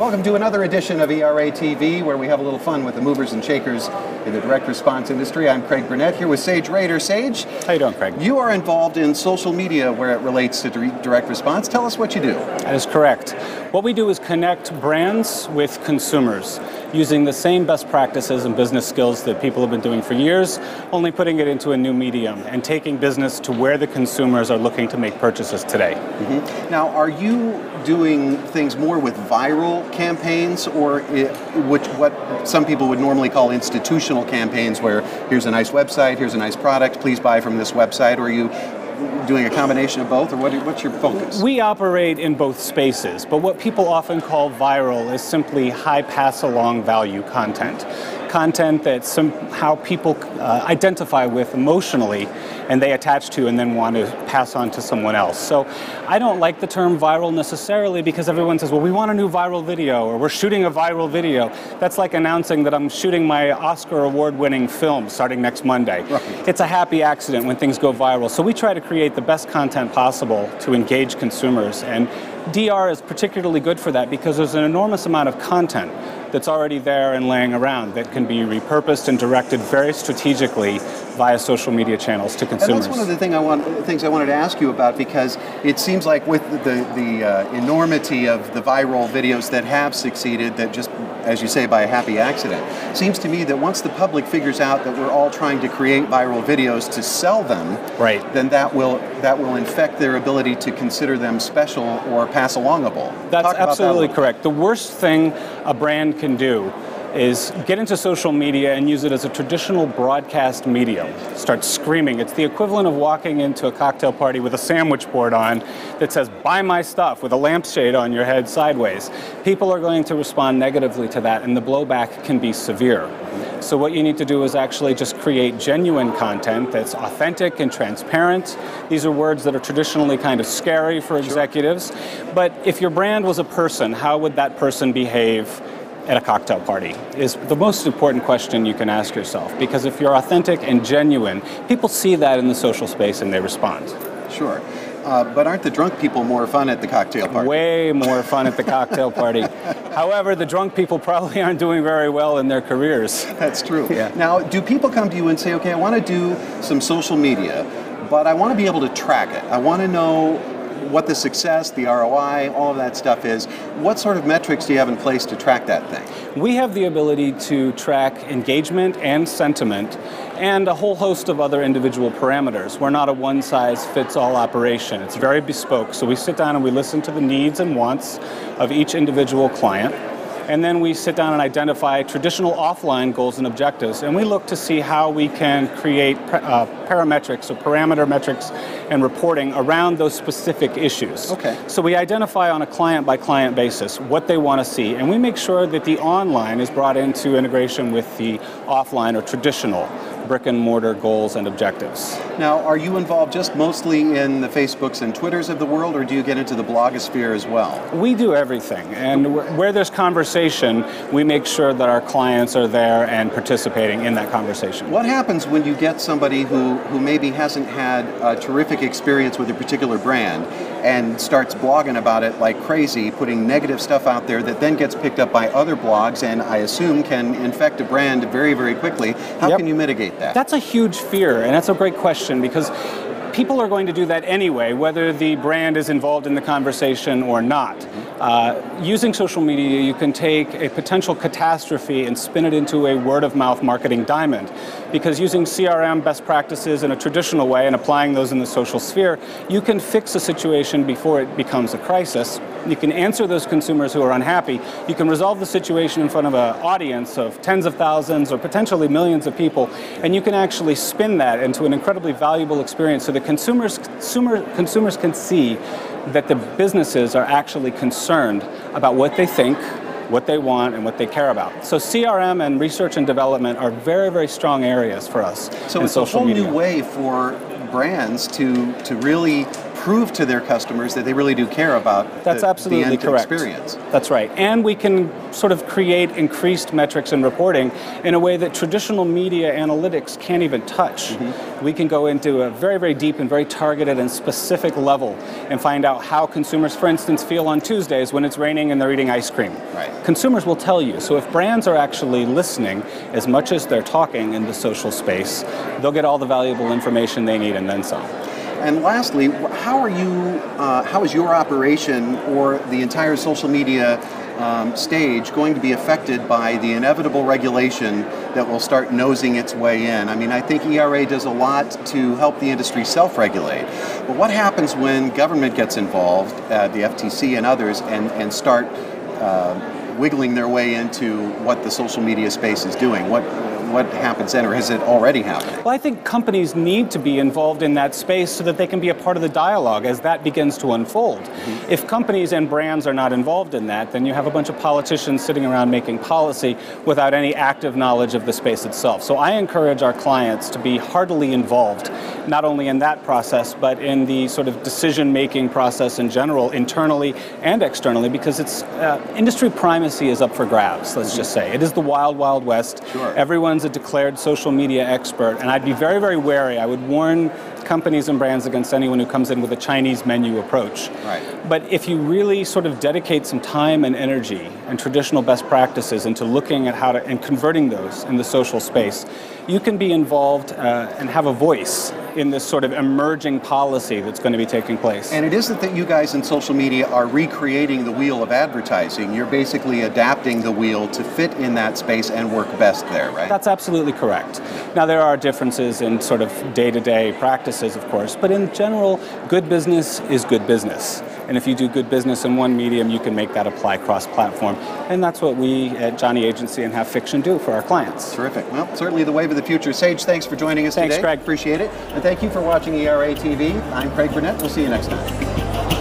Welcome to another edition of ERAtv, where we have a little fun with the movers and shakers in the direct response industry. I'm Craig Burnett here with Sage Rader. Sage, how you doing, Craig? You are involved in social media where it relates to direct response. Tell us what you do. That is correct. What we do is connect brands with consumers using the same best practices and business skills that people have been doing for years, only putting it into a new medium and taking business to where the consumers are looking to make purchases today. Mm-hmm. Now, are you doing things more with viral campaigns, or what some people would normally call institutional campaigns, where here's a nice website, here's a nice product, please buy from this website, or are you doing a combination of both, or what's your focus? We operate in both spaces, but what people often call viral is simply high pass-along value content. Content that somehow people identify with emotionally and they attach to and then want to pass on to someone else. So I don't like the term viral necessarily, because everyone says, well, we want a new viral video, or we're shooting a viral video. That's like announcing that I'm shooting my Oscar award-winning film starting next Monday. Right. It's a happy accident when things go viral. So we try to create the best content possible to engage consumers, and DR is particularly good for that because there's an enormous amount of content that's already there and laying around that can be repurposed and directed very strategically via social media channels to consumers. And that's one of the things I wanted to ask you about, because it seems like with the enormity of the viral videos that have succeeded, that just, as you say, by a happy accident, seems to me that once the public figures out that we're all trying to create viral videos to sell them, right, then that will infect their ability to consider them special or pass alongable. That's absolutely correct. The worst thing a brand can do is get into social media and use it as a traditional broadcast medium. Start screaming. It's the equivalent of walking into a cocktail party with a sandwich board on that says, buy my stuff, with a lampshade on your head sideways. People are going to respond negatively to that, and the blowback can be severe. So what you need to do is actually just create genuine content that's authentic and transparent. These are words that are traditionally kind of scary for executives. But if your brand was a person, how would that person behave at a cocktail party is the most important question you can ask yourself, because if you're authentic and genuine, people see that in the social space and they respond. Sure. But aren't the drunk people more fun at the cocktail party? Way more fun at the cocktail party. However, the drunk people probably aren't doing very well in their careers. That's true. Yeah. Now, do people come to you and say, okay, I want to do some social media, but I want to be able to track it. I want to know what the success, the ROI, all of that stuff is. What sort of metrics do you have in place to track that thing? We have the ability to track engagement and sentiment and a whole host of other individual parameters. We're not a one-size-fits-all operation. It's very bespoke. So we sit down and we listen to the needs and wants of each individual client. And then we sit down and identify traditional offline goals and objectives, and we look to see how we can create parametrics or parameter metrics and reporting around those specific issues. Okay. So we identify on a client-by-client basis what they want to see, and we make sure that the online is brought into integration with the offline or traditional brick-and-mortar goals and objectives. Now, are you involved just mostly in the Facebooks and Twitters of the world, or do you get into the blogosphere as well? We do everything, and where there's conversation, we make sure that our clients are there and participating in that conversation. What happens when you get somebody who maybe hasn't had a terrific experience with a particular brand and starts blogging about it like crazy, putting negative stuff out there that then gets picked up by other blogs and I assume can infect a brand very, very quickly? How can you mitigate that? That's a huge fear, and that's a great question, because people are going to do that anyway, whether the brand is involved in the conversation or not. Using social media, you can take a potential catastrophe and spin it into a word-of-mouth marketing diamond. Because using CRM best practices in a traditional way and applying those in the social sphere, you can fix a situation before it becomes a crisis. You can answer those consumers who are unhappy. You can resolve the situation in front of an audience of tens of thousands or potentially millions of people, and you can actually spin that into an incredibly valuable experience so that consumers can see that the businesses are actually concerned about what they think, what they want, and what they care about. So CRM and research and development are very, very strong areas for us. So it's a whole new way for brands to really prove to their customers that they really do care about That's absolutely the end correct. experience. That's right. And we can sort of create increased metrics and reporting in a way that traditional media analytics can't even touch. We can go into a very, very deep and very targeted and specific level and find out how consumers, for instance, feel on Tuesdays when it's raining and they're eating ice cream. Right. Consumers will tell you. So if brands are actually listening as much as they're talking in the social space, they'll get all the valuable information they need and then some. And lastly, how is your operation or the entire social media stage going to be affected by the inevitable regulation that will start nosing its way in? I mean, I think ERA does a lot to help the industry self-regulate. But what happens when government gets involved, the FTC and others, and start wiggling their way into what the social media space is doing? What happens then, or has it already happened? Well, I think companies need to be involved in that space so that they can be a part of the dialogue as that begins to unfold. If companies and brands are not involved in that, then you have a bunch of politicians sitting around making policy without any active knowledge of the space itself. So I encourage our clients to be heartily involved, not only in that process, but in the sort of decision-making process in general, internally and externally, because it's industry primacy is up for grabs, let's just say. It is the wild, wild west. Sure. Everyone's a declared social media expert, and I'd be very, very wary. I would warn companies and brands against anyone who comes in with a Chinese menu approach. Right. But if you really sort of dedicate some time and energy and traditional best practices into looking at how to, and converting those in the social space, you can be involved and have a voice in this sort of emerging policy that's going to be taking place. And it isn't that you guys in social media are recreating the wheel of advertising. You're basically adapting the wheel to fit in that space and work best there, right? That's absolutely correct. Now, there are differences in sort of day-to-day practices, of course, but in general, good business is good business. And if you do good business in one medium, you can make that apply cross-platform. And that's what we at Johnny Agency and Have Fiction do for our clients. Terrific. Well, certainly the wave of the future. Sage, thanks for joining us today. Thanks, Greg. Appreciate it. And thank you for watching ERAtv. I'm Craig Burnett. We'll see you next time.